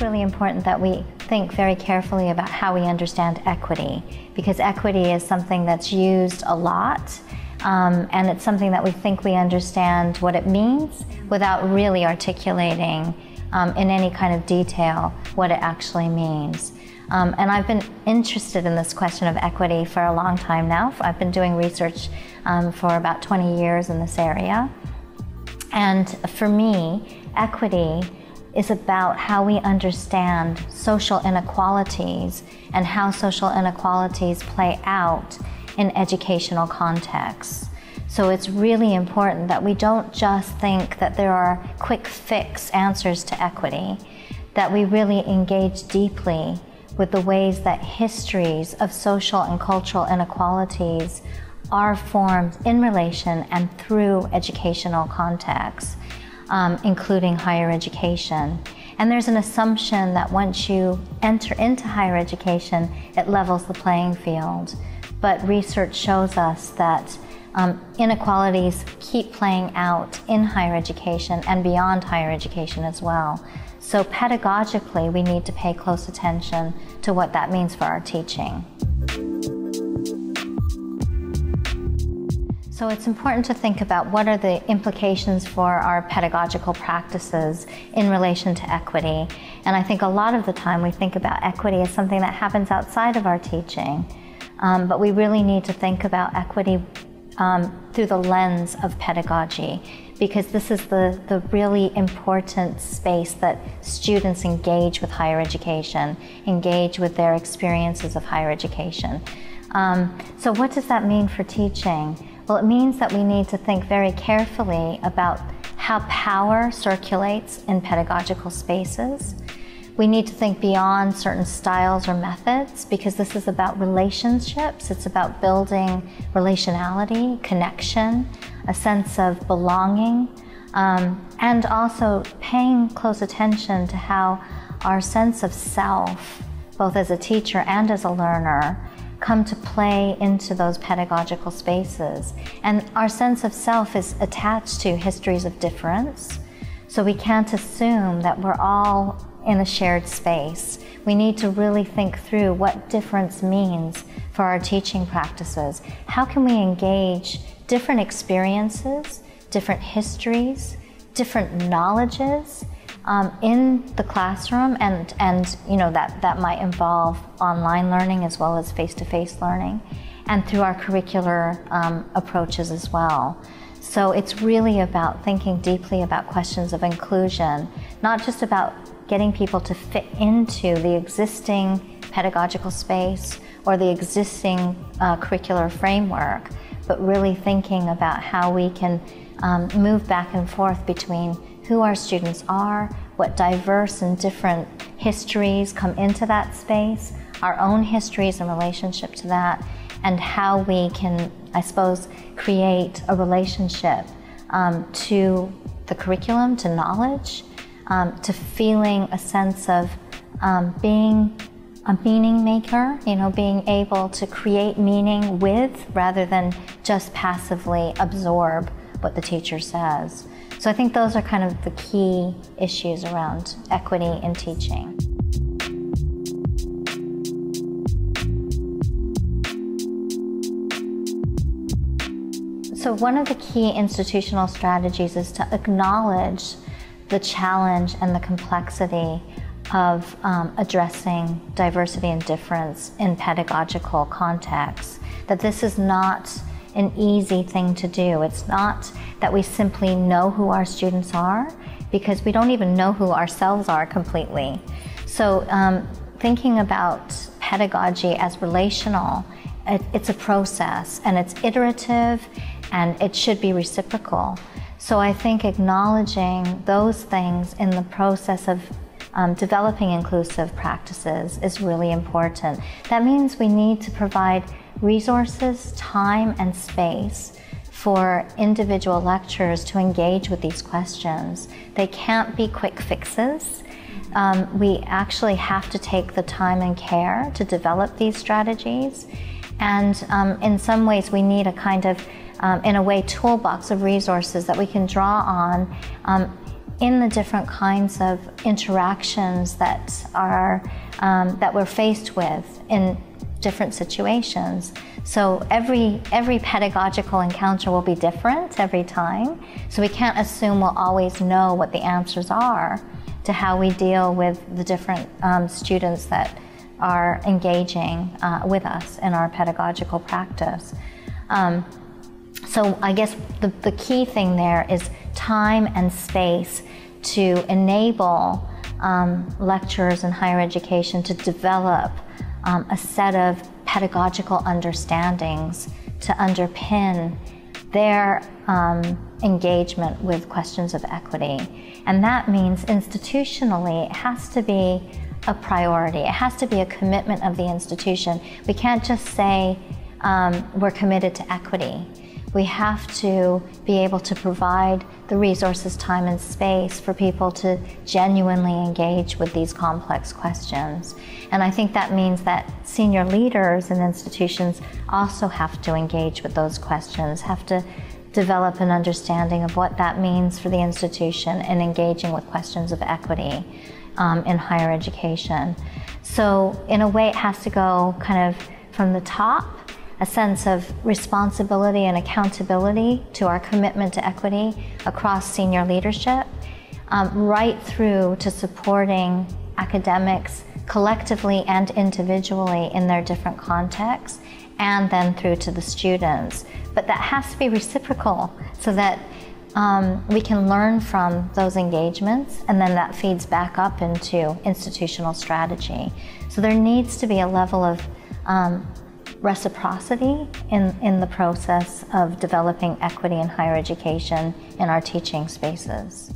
really important that we think very carefully about how we understand equity, because equity is something that's used a lot, and it's something that we think we understand what it means without really articulating in any kind of detail what it actually means. And I've been interested in this question of equity for a long time now. I've been doing research for about 20 years in this area. And for me, equity is about how we understand social inequalities and how social inequalities play out in educational contexts. So it's really important that we don't just think that there are quick fix answers to equity, that we really engage deeply with the ways that histories of social and cultural inequalities are formed in relation and through educational contexts, including higher education. And there's an assumption that once you enter into higher education, it levels the playing field. But research shows us that inequalities keep playing out in higher education and beyond higher education as well. So pedagogically, we need to pay close attention to what that means for our teaching. So it's important to think about what are the implications for our pedagogical practices in relation to equity. And I think a lot of the time we think about equity as something that happens outside of our teaching, but we really need to think about equity through the lens of pedagogy, because this is the really important space that students engage with higher education, engage with their experiences of higher education. So what does that mean for teaching? Well, it means that we need to think very carefully about how power circulates in pedagogical spaces. We need to think beyond certain styles or methods, because this is about relationships. It's about building relationality, connection, a sense of belonging, and also paying close attention to how our sense of self, both as a teacher and as a learner, come to play into those pedagogical spaces. And our sense of self is attached to histories of difference, so we can't assume that we're all in a shared space. We need to really think through what difference means for our teaching practices. How can we engage different experiences, different histories, different knowledges in the classroom, and you know, that might involve online learning as well as face-to-face learning, and through our curricular approaches as well. So it's really about thinking deeply about questions of inclusion, not just about getting people to fit into the existing pedagogical space or the existing curricular framework, but really thinking about how we can move back and forth between who our students are, what diverse and different histories come into that space, our own histories in relationship to that, and how we can, I suppose, create a relationship to the curriculum, to knowledge, to feeling a sense of being a meaning maker, you know, being able to create meaning with rather than just passively absorb what the teacher says. So I think those are kind of the key issues around equity in teaching. So one of the key institutional strategies is to acknowledge the challenge and the complexity of addressing diversity and difference in pedagogical contexts, that this is not an easy thing to do. It's not that we simply know who our students are, because we don't even know who ourselves are completely. So thinking about pedagogy as relational, it's a process, and it's iterative, and it should be reciprocal. So I think acknowledging those things in the process of developing inclusive practices is really important. That means we need to provide resources, time, and space for individual lecturers to engage with these questions. They can't be quick fixes. We actually have to take the time and care to develop these strategies. And in some ways, we need a kind of, in a way, toolbox of resources that we can draw on in the different kinds of interactions that we're faced with in different situations. So every pedagogical encounter will be different every time. So we can't assume we'll always know what the answers are to how we deal with the different students that are engaging with us in our pedagogical practice. So I guess the key thing there is time and space to enable lecturers in higher education to develop a set of pedagogical understandings to underpin their engagement with questions of equity. And that means institutionally it has to be a priority. It has to be a commitment of the institution. We can't just say we're committed to equity. We have to be able to provide the resources, time, and space for people to genuinely engage with these complex questions. And I think that means that senior leaders in institutions also have to engage with those questions, have to develop an understanding of what that means for the institution in engaging with questions of equity in higher education. So in a way, it has to go kind of from the top, a sense of responsibility and accountability to our commitment to equity across senior leadership, right through to supporting academics collectively and individually in their different contexts, and then through to the students. But that has to be reciprocal so that we can learn from those engagements, and then that feeds back up into institutional strategy. So there needs to be a level of reciprocity in the process of developing equity in higher education in our teaching spaces.